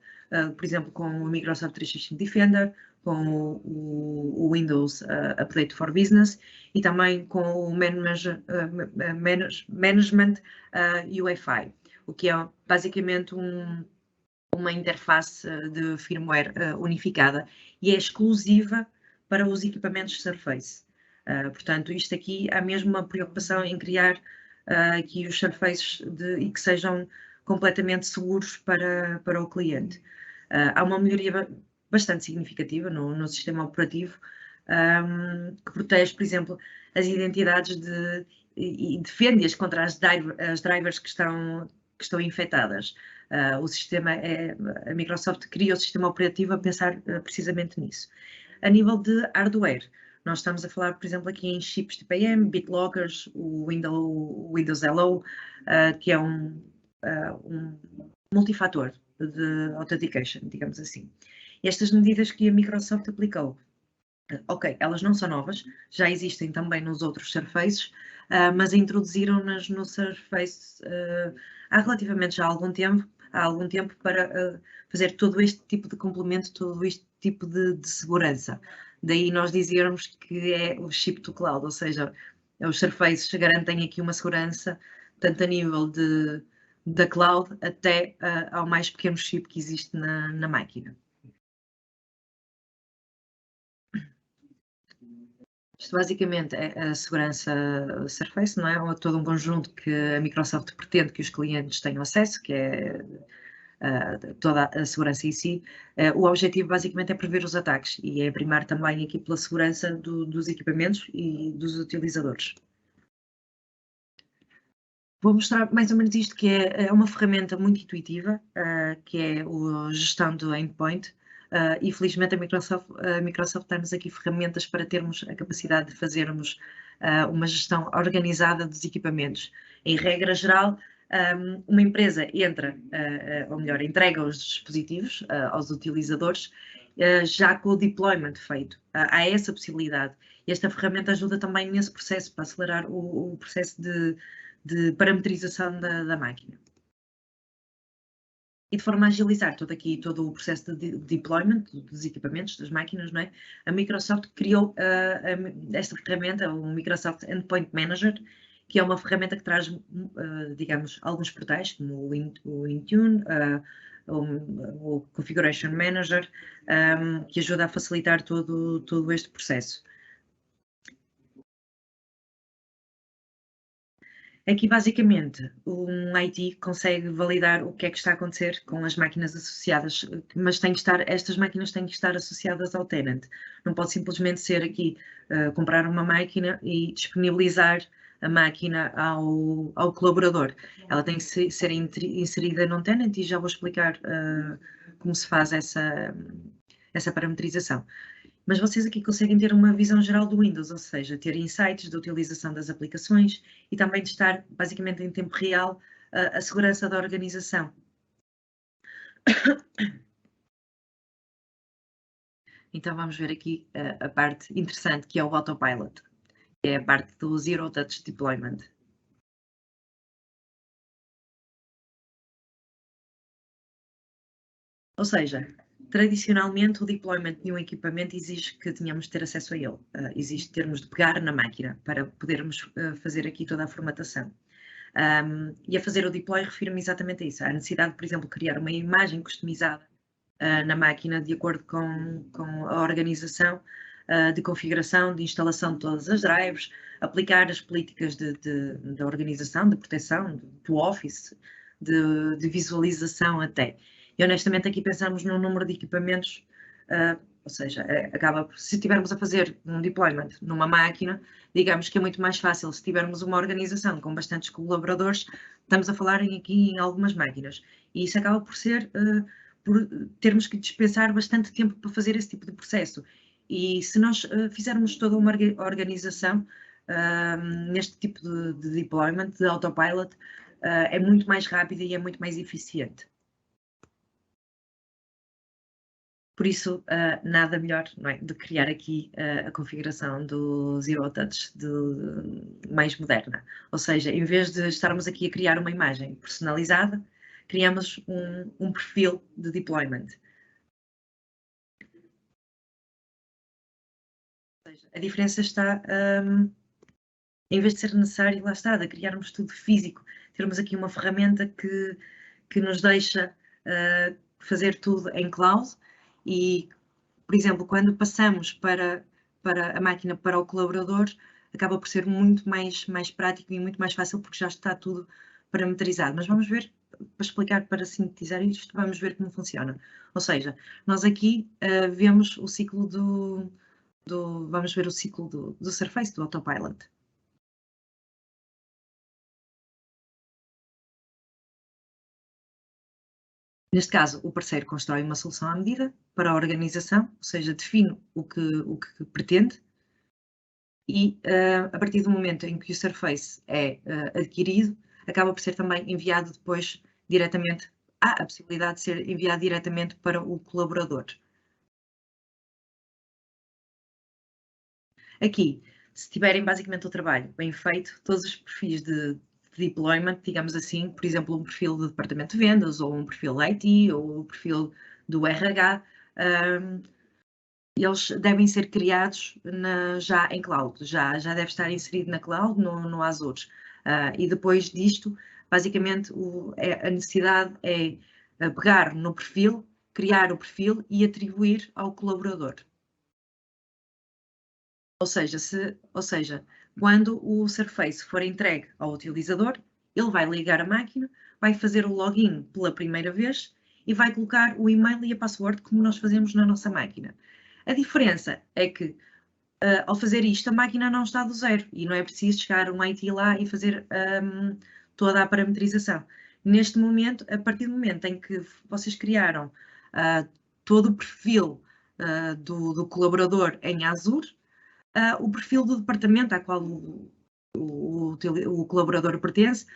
por exemplo, com o Microsoft 365 Defender, com o Windows Update for Business e também com o Management UEFI, o que é basicamente uma interface de firmware unificada e é exclusiva para os equipamentos Surface. Portanto, isto aqui há mesmo uma preocupação em criar aqui os Surfaces e que sejam completamente seguros para o cliente. Há uma melhoria bastante significativa no sistema operativo que protege, por exemplo, as identidades e defende-as contra as drivers que estão infectadas. A Microsoft cria o sistema operativo a pensar precisamente nisso. A nível de hardware, nós estamos a falar, por exemplo, aqui em chips tipo AM, BitLockers, o Windows Hello, que é um multifator de authentication, digamos assim. Estas medidas que a Microsoft aplicou, ok, elas não são novas, já existem também nos outros Surfaces, mas introduziram-nas no Surface há relativamente já algum tempo para fazer todo este tipo de complemento, todo este tipo de segurança. Daí nós dizermos que é o Ship to Cloud, ou seja, os Surfaces garantem aqui uma segurança tanto a nível da cloud até ao mais pequeno chip que existe na máquina. Isto basicamente é a segurança Surface, não é? Ou todo um conjunto que a Microsoft pretende que os clientes tenham acesso, que é toda a segurança em si. O objetivo basicamente é prever os ataques e é primar também aqui pela segurança dos equipamentos e dos utilizadores. Vou mostrar mais ou menos isto, que é uma ferramenta muito intuitiva, que é a gestão do endpoint. E felizmente a Microsoft dá-nos aqui ferramentas para termos a capacidade de fazermos uma gestão organizada dos equipamentos. Em regra geral, uma empresa entra, ou melhor, entrega os dispositivos aos utilizadores já com o deployment feito. Há essa possibilidade. E esta ferramenta ajuda também nesse processo, para acelerar o processo de parametrização da máquina. E de forma a agilizar todo o processo de deployment dos equipamentos, das máquinas, não é? A Microsoft criou esta ferramenta, o Microsoft Endpoint Manager, que é uma ferramenta que traz, digamos, alguns portais, como o Intune, o Configuration Manager, que ajuda a facilitar todo este processo. Aqui, basicamente, um IT consegue validar o que é que está a acontecer com as máquinas associadas, mas estas máquinas têm que estar associadas ao tenant. Não pode simplesmente ser aqui comprar uma máquina e disponibilizar a máquina ao colaborador. Ela tem que ser inserida num tenant e já vou explicar como se faz essa parametrização. Mas vocês aqui conseguem ter uma visão geral do Windows, ou seja, ter insights da utilização das aplicações e também de estar, basicamente, em tempo real, a segurança da organização. Então vamos ver aqui a parte interessante, que é o Autopilot, que é a parte do Zero Touch Deployment. Ou seja, tradicionalmente o deployment de um equipamento exige que tenhamos de ter acesso a ele, exige termos de pegar na máquina para podermos fazer aqui toda a formatação. E a fazer o deploy refiro-me exatamente a isso, a necessidade de, por exemplo, criar uma imagem customizada na máquina de acordo com a organização de configuração, de instalação de todas as drives, aplicar as políticas da organização, de proteção, do Office, de visualização até. E honestamente aqui pensamos no número de equipamentos, ou seja, se estivermos a fazer um deployment numa máquina, digamos que é muito mais fácil se tivermos uma organização com bastantes colaboradores, estamos a falar aqui em algumas máquinas. E isso acaba por ser, por termos que dispensar bastante tempo para fazer esse tipo de processo. E se nós fizermos toda uma organização neste tipo de deployment, de autopilot, é muito mais rápida e é muito mais eficiente. Por isso, nada melhor, não é, de criar aqui a configuração do Zero Touch mais moderna. Ou seja, em vez de estarmos aqui a criar uma imagem personalizada, criamos um perfil de deployment. Ou seja, a diferença está, em vez de ser necessário, lá está, de criarmos tudo físico, termos aqui uma ferramenta que nos deixa fazer tudo em cloud e, por exemplo, quando passamos para a máquina, para o colaborador, acaba por ser muito mais prático e muito mais fácil porque já está tudo parametrizado. Mas vamos ver, para explicar, para sintetizar isto, vamos ver como funciona. Ou seja, nós aqui vemos o ciclo vamos ver o ciclo do Surface, do Autopilot. Neste caso, o parceiro constrói uma solução à medida para a organização, ou seja, define o que pretende e, a partir do momento em que o Surface é adquirido, acaba por ser também enviado depois diretamente, há a possibilidade de ser enviado diretamente para o colaborador. Aqui, se tiverem basicamente o trabalho bem feito, todos os perfis de deployment, digamos assim, por exemplo, um perfil do departamento de vendas, ou um perfil de IT, ou um perfil do RH, eles devem ser criados já em cloud, já deve estar inserido na cloud, no Azure. E depois disto, basicamente, a necessidade é pegar no perfil, criar o perfil e atribuir ao colaborador. Ou seja, quando o Surface for entregue ao utilizador, ele vai ligar a máquina, vai fazer o login pela primeira vez e vai colocar o e-mail e a password como nós fazemos na nossa máquina. A diferença é que, ao fazer isto, a máquina não está do zero e não é preciso chegar um IT lá e fazer toda a parametrização. Neste momento, a partir do momento em que vocês criaram todo o perfil do colaborador em Azure, o perfil do departamento a qual o colaborador pertence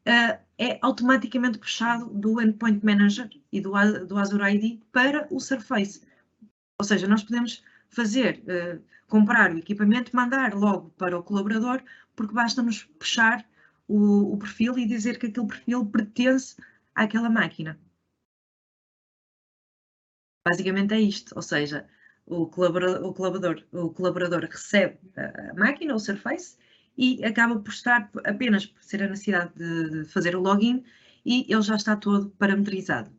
é automaticamente puxado do Endpoint Manager e do Azure ID para o Surface. Ou seja, nós podemos comprar o equipamento e mandar logo para o colaborador, porque basta-nos puxar o perfil e dizer que aquele perfil pertence àquela máquina. Basicamente é isto, ou seja, o colaborador recebe a máquina, o Surface, e acaba por estar apenas por ser a necessidade de fazer o login e ele já está todo parametrizado.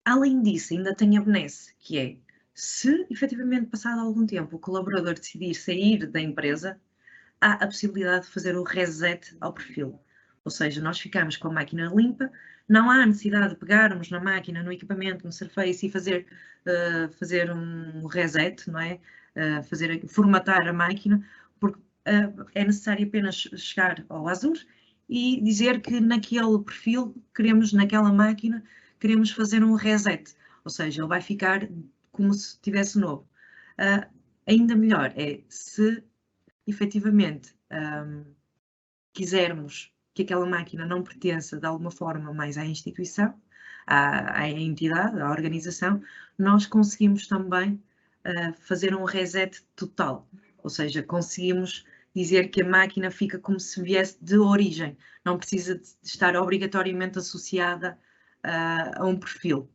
Além disso, ainda tem a benesse, que é, se efetivamente passado algum tempo o colaborador decidir sair da empresa, há a possibilidade de fazer o reset ao perfil. Ou seja, nós ficamos com a máquina limpa, não há necessidade de pegarmos na máquina, no equipamento, no Surface e fazer um reset, não é? Formatar a máquina, porque é necessário apenas chegar ao Azure e dizer que naquele perfil, naquela máquina, queremos fazer um reset. Ou seja, ele vai ficar como se estivesse novo. Ainda melhor é se efetivamente quisermos que aquela máquina não pertença de alguma forma mais à instituição, à entidade, à organização, nós conseguimos também fazer um reset total, ou seja, conseguimos dizer que a máquina fica como se viesse de origem, não precisa de estar obrigatoriamente associada a um perfil.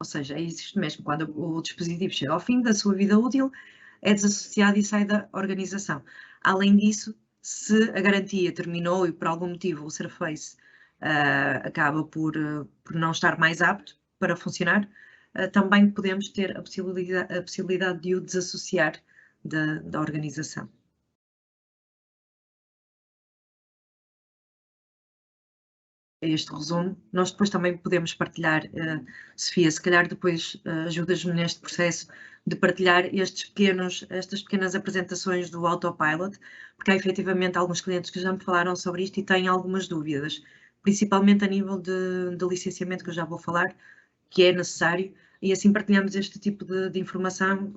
Ou seja, é isto mesmo, quando o dispositivo chega ao fim da sua vida útil, é desassociado e sai da organização. Além disso, se a garantia terminou e por algum motivo o Surface acaba por não estar mais apto para funcionar, também podemos ter a possibilidade de o desassociar da organização. Este resumo. Nós depois também podemos partilhar, Sofia, se calhar depois ajudas-me neste processo de partilhar estas pequenas apresentações do Autopilot, porque há efetivamente alguns clientes que já me falaram sobre isto e têm algumas dúvidas, principalmente a nível de licenciamento, que eu já vou falar, que é necessário, e assim partilhamos este tipo de informação,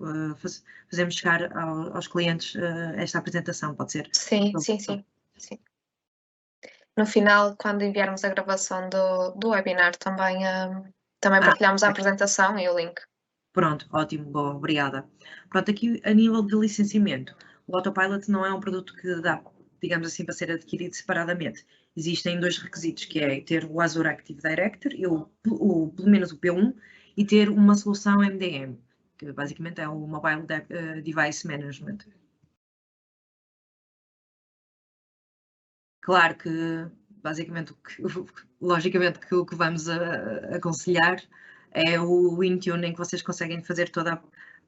fazemos chegar aos clientes esta apresentação, pode ser? Sim. No final, quando enviarmos a gravação do webinar, também partilhamos a apresentação e o link. Pronto, ótimo, boa, obrigada. Pronto, aqui a nível de licenciamento, o Autopilot não é um produto que dá, digamos assim, para ser adquirido separadamente. Existem 2 requisitos, que é ter o Azure Active Directory, pelo menos o P1, e ter uma solução MDM, que basicamente é o Mobile Device Management. Claro que, basicamente, logicamente, o que vamos aconselhar é o Intune, em que vocês conseguem fazer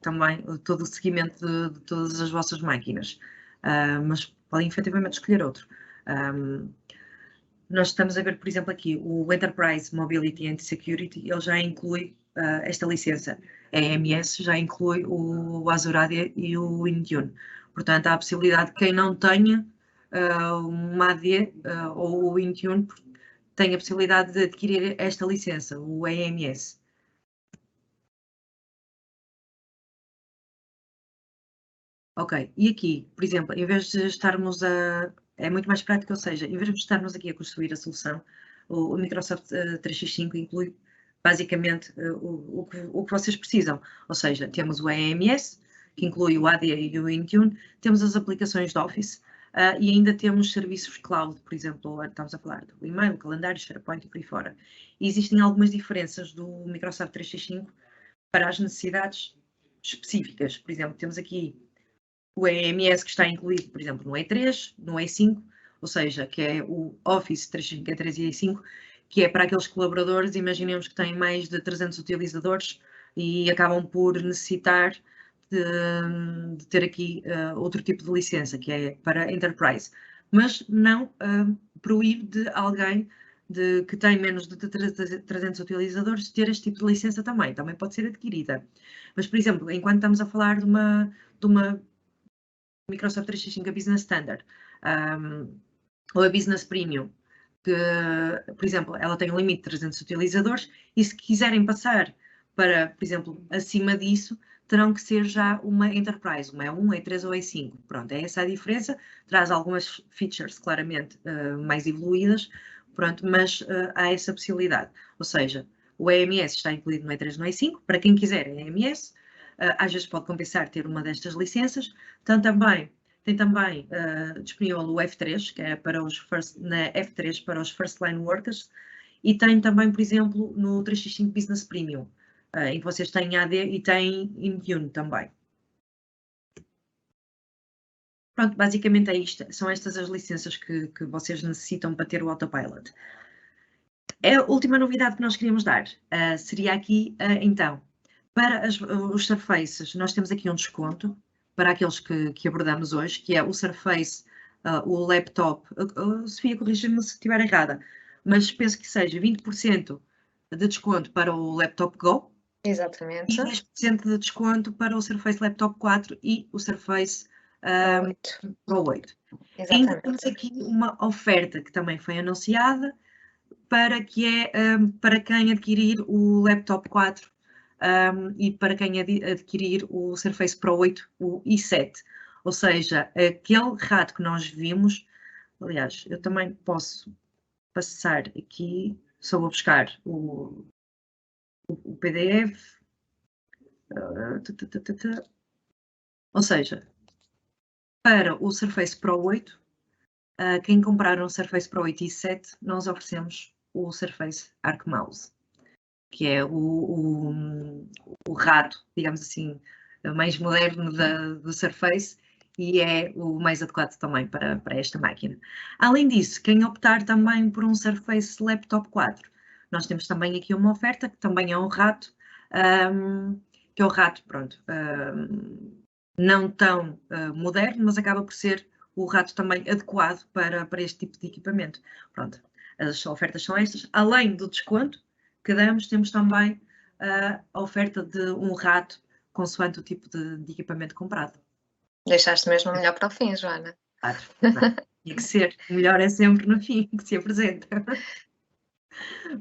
também todo o seguimento de todas as vossas máquinas, mas podem efetivamente escolher outro. Nós estamos a ver, por exemplo, aqui o Enterprise Mobility and Security, ele já inclui esta licença. A EMS já inclui o Azure AD e o Intune. Portanto, há a possibilidade de quem não tenha uma AD ou o Intune tem a possibilidade de adquirir esta licença, o EMS. Ok, e aqui, por exemplo, em vez de estarmos é muito mais prático, ou seja, em vez de estarmos aqui a construir a solução, o Microsoft 365 inclui basicamente o que vocês precisam, ou seja, temos o EMS, que inclui o AD e o Intune, temos as aplicações de Office e ainda temos serviços cloud, por exemplo, estamos a falar do e-mail, calendário, SharePoint e por aí fora. E existem algumas diferenças do Microsoft 365 para as necessidades específicas. Por exemplo, temos aqui o EMS que está incluído, por exemplo, no E3, no E5, ou seja, que é o Office 365, E3 e E5, que é para aqueles colaboradores, imaginemos que têm mais de 300 utilizadores e acabam por necessitar de ter aqui outro tipo de licença, que é para Enterprise, mas não proíbe de alguém que tem menos de 300 utilizadores ter este tipo de licença também pode ser adquirida. Mas, por exemplo, enquanto estamos a falar de uma Microsoft 365 a Business Standard ou a Business Premium, que, por exemplo, ela tem um limite de 300 utilizadores e se quiserem passar para, por exemplo, acima disso, terão que ser já uma Enterprise, uma E1, E3 ou E5. Pronto, é essa a diferença, traz algumas features claramente mais evoluídas, pronto, mas há essa possibilidade. Ou seja, o EMS está incluído no E3 e no E5, para quem quiser EMS, às vezes pode compensar ter uma destas licenças. Tem também disponível o F3, que é para os na F3 para os First Line Workers, e tem também, por exemplo, no 365 Business Premium, em que vocês têm AD e têm Intune também. Pronto, basicamente é isto. São estas as licenças que vocês necessitam para ter o Autopilot. A última novidade que nós queríamos dar seria aqui, então, para os Surfaces, nós temos aqui um desconto para aqueles que abordamos hoje, que é o Surface, o laptop. Sofia, corrija-me se estiver errada, mas penso que seja 20% de desconto para o Laptop Go. Exatamente. E 10% de desconto para o Surface Laptop 4 e o Surface Pro 8. Ainda temos aqui uma oferta que também foi anunciada para quem adquirir o Laptop 4 e para quem adquirir o Surface Pro 8, o i7. Ou seja, aquele rato que nós vimos, aliás, eu também posso passar aqui, só vou buscar o PDF. Ou seja, para o Surface Pro 8, quem comprar um Surface Pro 8 e 7, nós oferecemos o Surface Arc Mouse, que é o rato, digamos assim, mais moderno do Surface, e é o mais adequado também para esta máquina. Além disso, quem optar também por um Surface Laptop 4, nós temos também aqui uma oferta, que também é um rato, que é o rato, pronto, não tão moderno, mas acaba por ser o rato também adequado para este tipo de equipamento. Pronto, as ofertas são estas. Além do desconto que damos, temos também a oferta de um rato consoante o tipo de equipamento comprado. Deixaste mesmo melhor para o fim, Joana. Claro, tinha que ser. O melhor é sempre no fim que se apresenta.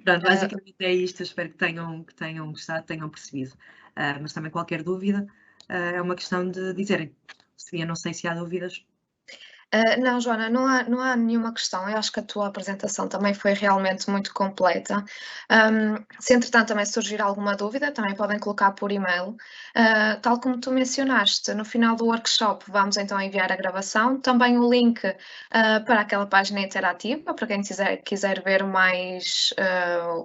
Pronto, basicamente é isto. Eu espero que tenham gostado, tenham percebido. Mas também qualquer dúvida é uma questão de dizerem. Sofia, não sei se há dúvidas. Não, Joana, não há nenhuma questão. Eu acho que a tua apresentação também foi realmente muito completa. Se entretanto também surgir alguma dúvida, também podem colocar por e-mail. Tal como tu mencionaste, no final do workshop vamos então enviar a gravação, também o link para aquela página interativa, para quem quiser ver mais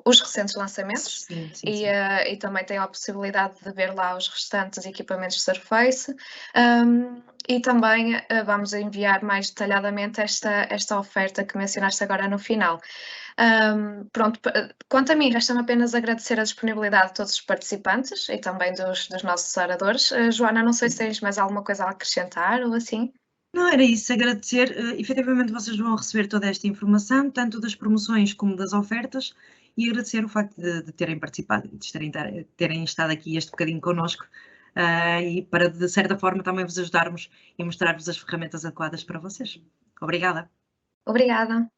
os recentes lançamentos. Sim. E também tem a possibilidade de ver lá os restantes equipamentos Surface. E também vamos enviar mais detalhadamente esta oferta que mencionaste agora no final. Pronto, quanto a mim, resta-me apenas agradecer a disponibilidade de todos os participantes e também dos nossos oradores. Joana, não sei se tens mais alguma coisa a acrescentar ou assim. Não, era isso, agradecer. Efetivamente, vocês vão receber toda esta informação, tanto das promoções como das ofertas, e agradecer o facto de terem participado, de terem estado aqui este bocadinho connosco, e para, de certa forma, também vos ajudarmos e mostrar-vos as ferramentas adequadas para vocês. Obrigada. Obrigada.